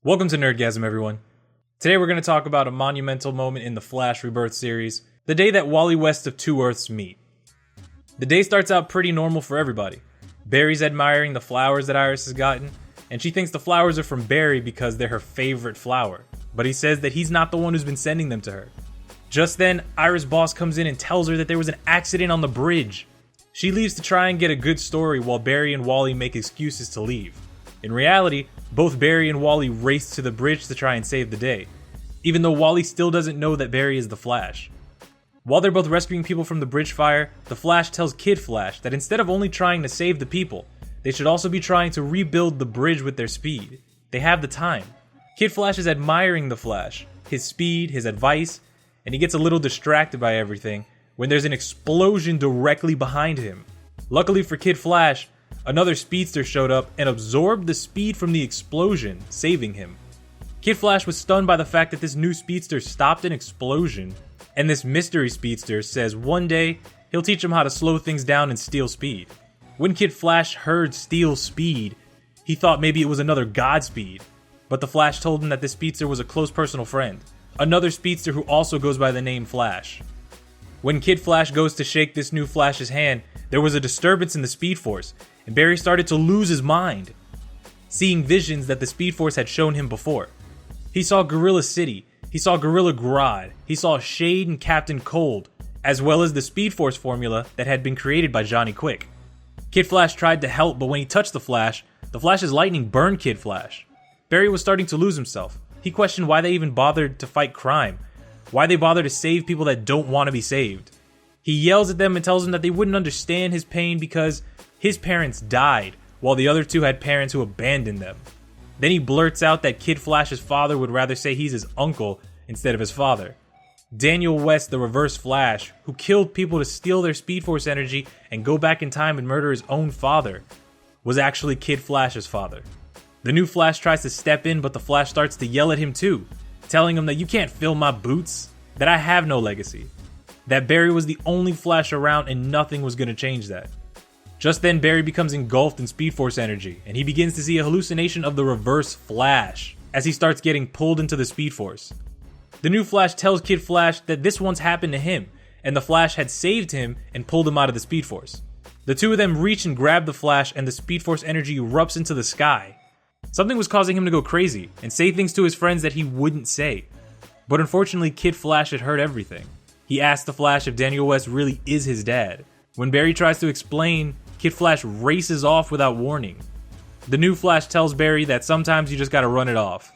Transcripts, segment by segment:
Welcome to Nerdgasm, everyone. Today we're going to talk about a monumental moment in the Flash Rebirth series, the day that Wally West of Two Earths meet. The day starts out pretty normal for everybody. Barry's admiring the flowers that Iris has gotten, and she thinks the flowers are from Barry because they're her favorite flower, but he says that he's not the one who's been sending them to her. Just then, Iris' boss comes in and tells her that there was an accident on the bridge. She leaves to try and get a good story while Barry and Wally make excuses to leave. In reality, both Barry and Wally race to the bridge to try and save the day, even though Wally still doesn't know that Barry is the Flash. While they're both rescuing people from the bridge fire, the Flash tells Kid Flash that instead of only trying to save the people, they should also be trying to rebuild the bridge with their speed. They have the time. Kid Flash is admiring the Flash, his speed, his advice, and he gets a little distracted by everything when there's an explosion directly behind him. Luckily for Kid Flash, another speedster showed up and absorbed the speed from the explosion, saving him. Kid Flash was stunned by the fact that this new speedster stopped an explosion, and this mystery speedster says one day he'll teach him how to slow things down and steal speed. When Kid Flash heard steal speed, he thought maybe it was another Godspeed, but the Flash told him that this speedster was a close personal friend, another speedster who also goes by the name Flash. When Kid Flash goes to shake this new Flash's hand, there was a disturbance in the Speed Force, and Barry started to lose his mind, seeing visions that the Speed Force had shown him before. He saw Gorilla City, he saw Gorilla Grodd, he saw Shade and Captain Cold, as well as the Speed Force formula that had been created by Johnny Quick. Kid Flash tried to help, but when he touched the Flash's lightning burned Kid Flash. Barry was starting to lose himself. He questioned why they even bothered to fight crime, why they bother to save people that don't want to be saved. He yells at them and tells them that they wouldn't understand his pain because his parents died, while the other two had parents who abandoned them. Then he blurts out that Kid Flash's father would rather say he's his uncle instead of his father. Daniel West, the Reverse Flash, who killed people to steal their Speed Force energy and go back in time and murder his own father, was actually Kid Flash's father. The new Flash tries to step in, but the Flash starts to yell at him too, telling him that you can't fill my boots, that I have no legacy, that Barry was the only Flash around and nothing was going to change that. Just then, Barry becomes engulfed in Speed Force energy, and he begins to see a hallucination of the Reverse Flash as he starts getting pulled into the Speed Force. The new Flash tells Kid Flash that this once happened to him, and the Flash had saved him and pulled him out of the Speed Force. The two of them reach and grab the Flash, and the Speed Force energy erupts into the sky. Something was causing him to go crazy and say things to his friends that he wouldn't say. But unfortunately, Kid Flash had heard everything. He asked the Flash if Daniel West really is his dad. When Barry tries to explain, Kid Flash races off without warning. The new Flash tells Barry that sometimes you just gotta run it off.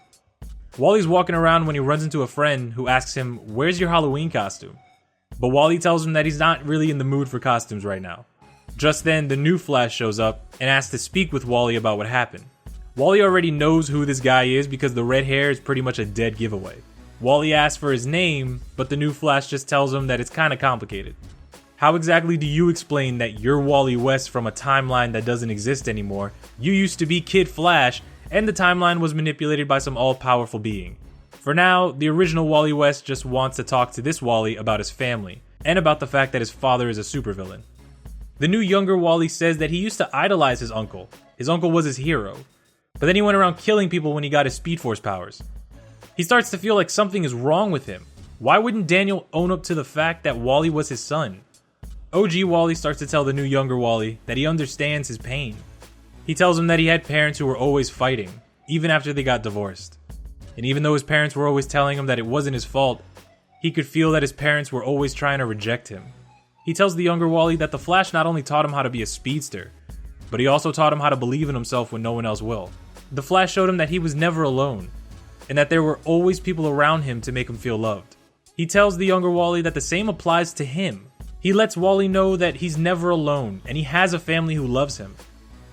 Wally's walking around when he runs into a friend who asks him, "Where's your Halloween costume?" But Wally tells him that he's not really in the mood for costumes right now. Just then, the new Flash shows up and asks to speak with Wally about what happened. Wally already knows who this guy is because the red hair is pretty much a dead giveaway. Wally asks for his name, but the new Flash just tells him that it's kinda complicated. How exactly do you explain that you're Wally West from a timeline that doesn't exist anymore? You used to be Kid Flash, and the timeline was manipulated by some all-powerful being. For now, the original Wally West just wants to talk to this Wally about his family, and about the fact that his father is a supervillain. The new younger Wally says that he used to idolize his uncle. His uncle was his hero. But then he went around killing people when he got his Speed Force powers. He starts to feel like something is wrong with him. Why wouldn't Daniel own up to the fact that Wally was his son? OG Wally starts to tell the new younger Wally that he understands his pain. He tells him that he had parents who were always fighting, even after they got divorced. And even though his parents were always telling him that it wasn't his fault, he could feel that his parents were always trying to reject him. He tells the younger Wally that the Flash not only taught him how to be a speedster, but he also taught him how to believe in himself when no one else will. The Flash showed him that he was never alone, and that there were always people around him to make him feel loved. He tells the younger Wally that the same applies to him. He lets Wally know that he's never alone, and he has a family who loves him.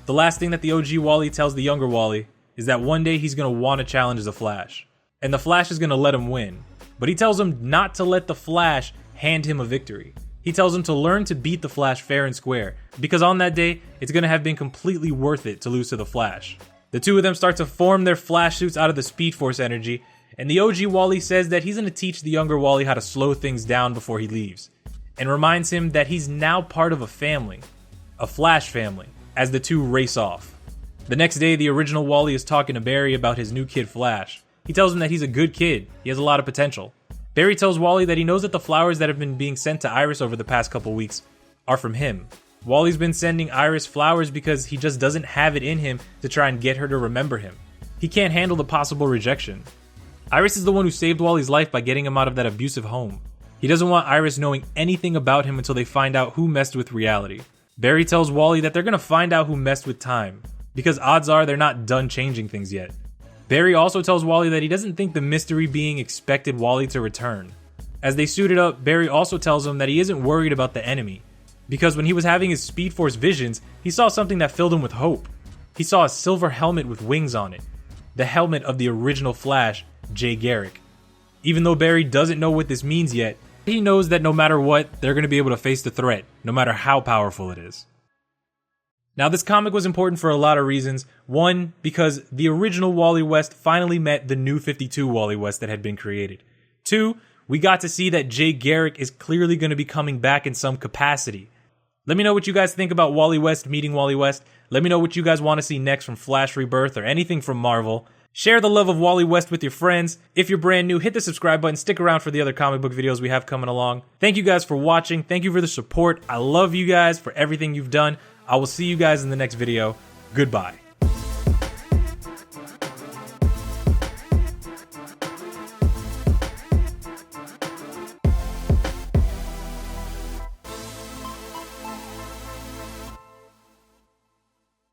The last thing that the OG Wally tells the younger Wally is that one day he's going to want to challenge the Flash, and the Flash is going to let him win. But he tells him not to let the Flash hand him a victory. He tells him to learn to beat the Flash fair and square, because on that day, it's going to have been completely worth it to lose to the Flash. The two of them start to form their Flash suits out of the Speed Force energy, and the OG Wally says that he's going to teach the younger Wally how to slow things down before he leaves, and reminds him that he's now part of a family, a Flash family, as the two race off. The next day, the original Wally is talking to Barry about his new kid Flash. He tells him that he's a good kid, he has a lot of potential. Barry tells Wally that he knows that the flowers that have been being sent to Iris over the past couple weeks are from him. Wally's been sending Iris flowers because he just doesn't have it in him to try and get her to remember him. He can't handle the possible rejection. Iris is the one who saved Wally's life by getting him out of that abusive home. He doesn't want Iris knowing anything about him until they find out who messed with reality. Barry tells Wally that they're gonna find out who messed with time, because odds are they're not done changing things yet. Barry also tells Wally that he doesn't think the mystery being expected Wally to return. As they suit it up, Barry also tells him that he isn't worried about the enemy, because when he was having his Speed Force visions, he saw something that filled him with hope. He saw a silver helmet with wings on it, the helmet of the original Flash, Jay Garrick. Even though Barry doesn't know what this means yet, he knows that no matter what, they're going to be able to face the threat, no matter how powerful it is. Now, this comic was important for a lot of reasons. One, because the original Wally West finally met the new 52 Wally West that had been created. Two, we got to see that Jay Garrick is clearly going to be coming back in some capacity. Let me know what you guys think about Wally West meeting Wally West. Let me know what you guys want to see next from Flash Rebirth or anything from Marvel. Share the love of Wally West with your friends. If you're brand new, hit the subscribe button. Stick around for the other comic book videos we have coming along. Thank you guys for watching. Thank you for the support. I love you guys for everything you've done. I will see you guys in the next video. Goodbye.